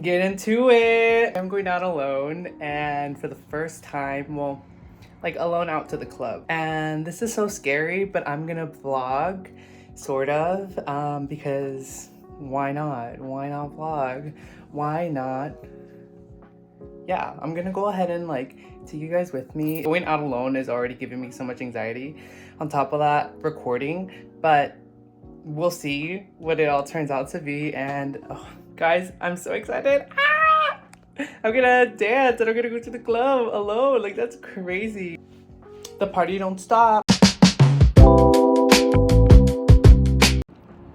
Get into it. I'm going out alone, and for the first time, well, like alone out to the club. And this is so scary, but I'm gonna vlog, sort of, because why not? Why not vlog? Why not? Yeah, I'm gonna go ahead and like take you guys with me. Going out alone is already giving me so much anxiety. On top of that, recording, but we'll see what it all turns out to be. And oh, guys, I'm so excited. Ah! I'm gonna dance and I'm gonna go to the club alone. Like, that's crazy. The party don't stop.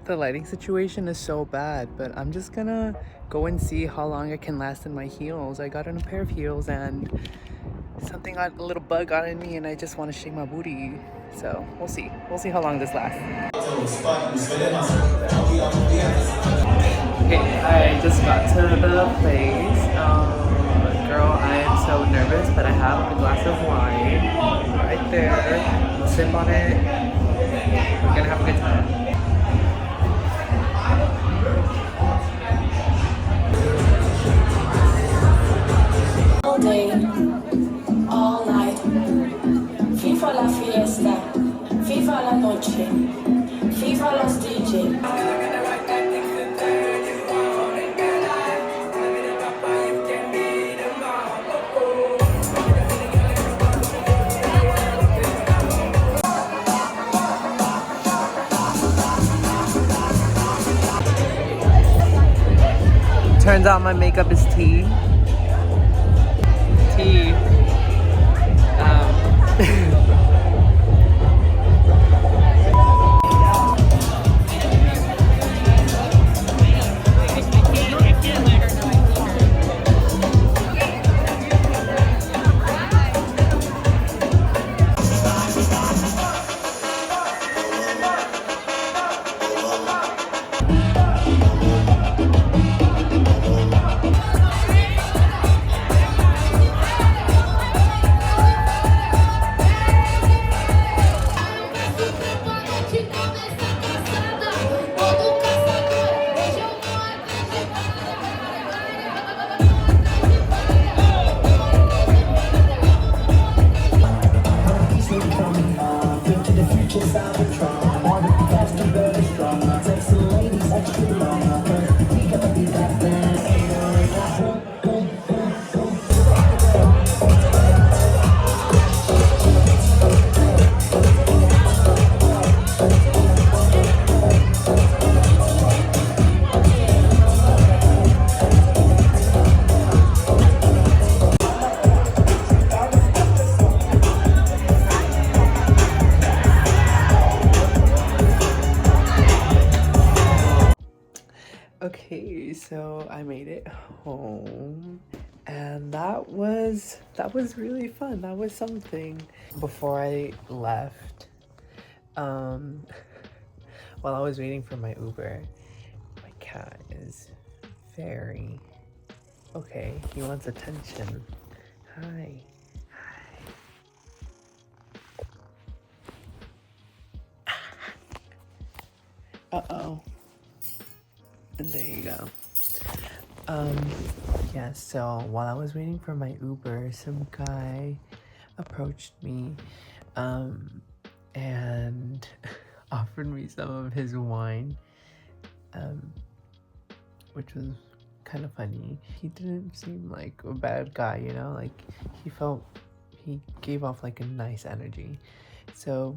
The lighting situation is so bad, but I'm just gonna go and see how long I can last in my heels. I got on a pair of heels and a little bug got in me and I just want to shake my booty. So we'll see. We'll see how long this lasts. Okay, I just got to the place. Girl, I am so nervous, but I have a glass of wine right there. We'll sip on it. We're gonna have a good time. All day, all night, FIFA la fiesta, FIFA la noche, FIFA los DJ. Turns out my makeup is tea. Tea. Okay, so I made it home and that was really fun. That was something. Before I left, while I was waiting for my Uber, my cat is very okay. He wants attention. Hi. Uh-oh. And there you go. Yeah, so while I was waiting for my Uber, some guy approached me, and offered me some of his wine, which was kind of funny. He didn't seem like a bad guy, you know, like he gave off like a nice energy. So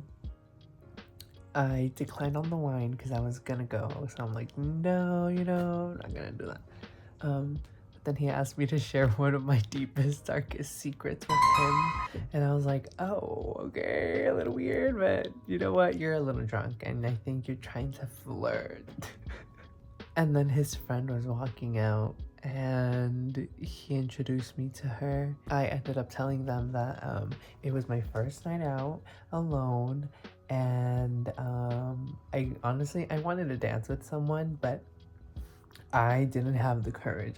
I declined on the wine because I was gonna go. So I'm like, no, you know, I'm not gonna do that. But then he asked me to share one of my deepest, darkest secrets with him. And I was like, oh, okay, a little weird, but you know what? You're a little drunk and I think you're trying to flirt. And then his friend was walking out and he introduced me to her. I ended up telling them that it was my first night out alone, and I honestly wanted to dance with someone, but I didn't have the courage.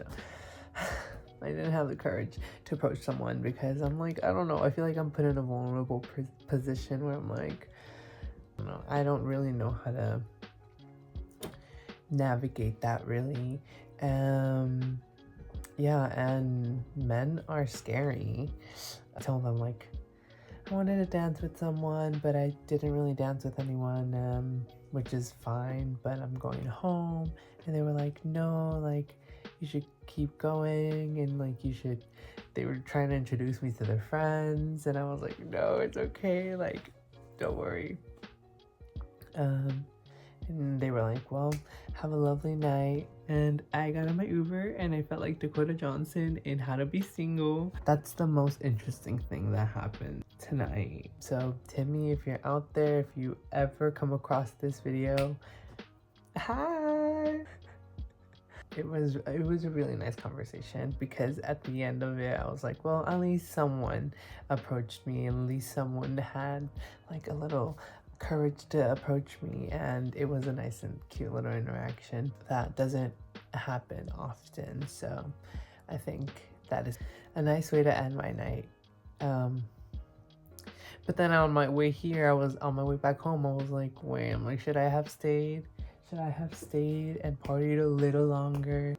I didn't have the courage to approach someone because I'm like, I don't know, I feel like I'm put in a vulnerable position where I'm like, I don't really know how to navigate that really. yeah, and men are scary. I told them, like, I wanted to dance with someone, but I didn't really dance with anyone, which is fine, but I'm going home. And they were like, no, like, you should keep going, and like, they were trying to introduce me to their friends, and I was like, no, it's okay, like, don't worry. And they were like, well, have a lovely night. And I got in my Uber and I felt like Dakota Johnson in How to Be Single. That's the most interesting thing that happened tonight. So Timmy, if you're out there, if you ever come across this video, hi. It was a really nice conversation, because at the end of it I was like, well, at least someone approached me, at least someone had like a little courage to approach me, and it was a nice and cute little interaction that doesn't happen often. So I think that is a nice way to end my night. But then on my way here, I was on my way back home, I was like, wait, I'm like, should I have stayed and partied a little longer?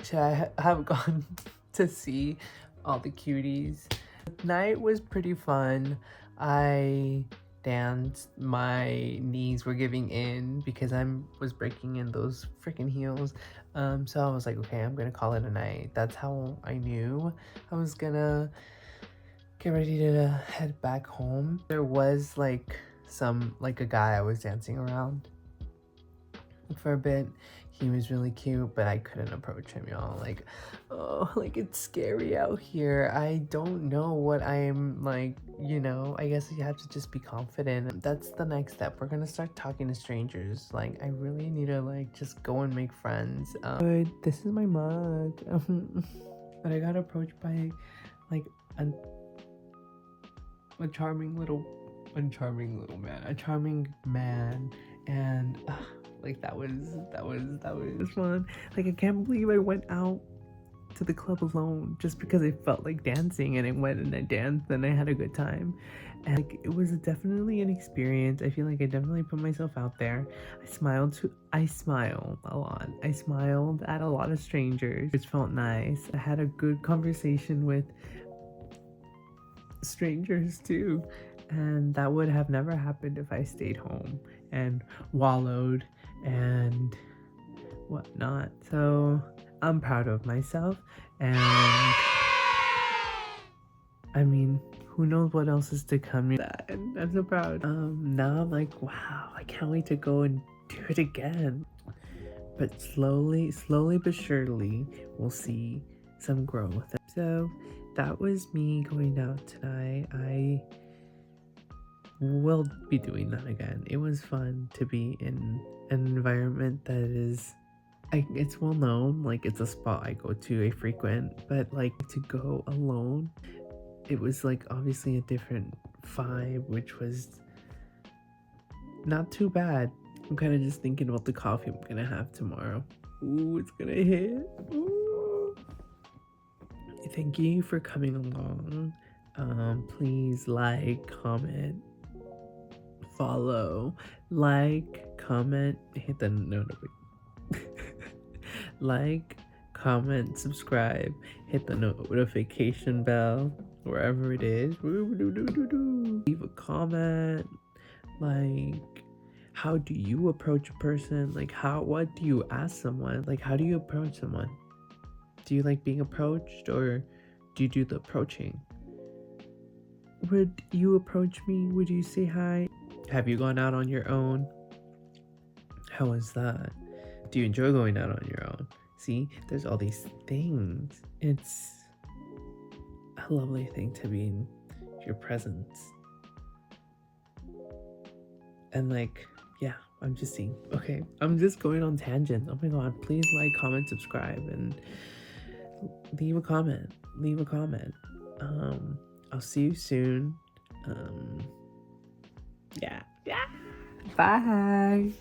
Should I have gone to see all the cuties? The night was pretty fun. I danced, my knees were giving in because I was breaking in those freaking heels. So I was like, okay, I'm gonna call it a night. That's how I knew I was gonna get ready to head back home. There was like a guy I was dancing around for a bit. He was really cute, but I couldn't approach him, y'all. Like, oh, like, it's scary out here. I don't know what I'm like, you know. I guess you have to just be confident. That's the next step. We're gonna start talking to strangers. Like, I really need to like just go and make friends. But this is my mug. But I got approached by like a charming man, and like that was fun. Like, I can't believe I went out to the club alone just because I felt like dancing, and I went and I danced and I had a good time. And like, it was definitely an experience. I feel like I definitely put myself out there. I smiled a lot. I smiled at a lot of strangers. It felt nice. I had a good conversation with strangers too, and that would have never happened if I stayed home and wallowed and whatnot. So I'm proud of myself, and I mean, who knows what else is to come. And I'm so proud. Now I'm like, wow, I can't wait to go and do it again. But slowly but surely, we'll see some growth. So that was me going out tonight. I will be doing that again. It was fun to be in an environment that is, it's well known, like it's a spot I go to, I frequent, but like to go alone, it was like obviously a different vibe, which was not too bad. I'm kind of just thinking about the coffee I'm gonna have tomorrow. Ooh, it's gonna hit. Ooh. Thank you for coming along. Please like, comment, follow, comment, hit the like, comment, subscribe, hit the notification bell wherever it is. Leave a comment. Like, how do you approach a person? Like, what do you ask someone? Like, how do you approach someone? Do you like being approached, or do you do the approaching? Would you approach me? Would you say hi? Have you gone out on your own? How was that? Do you enjoy going out on your own? See, there's all these things. It's a lovely thing to be in your presence. And like, yeah, I'm just seeing. Okay, I'm just going on tangents. Oh my god, please like, comment, subscribe, and leave a comment. I'll see you soon. Yeah. Bye.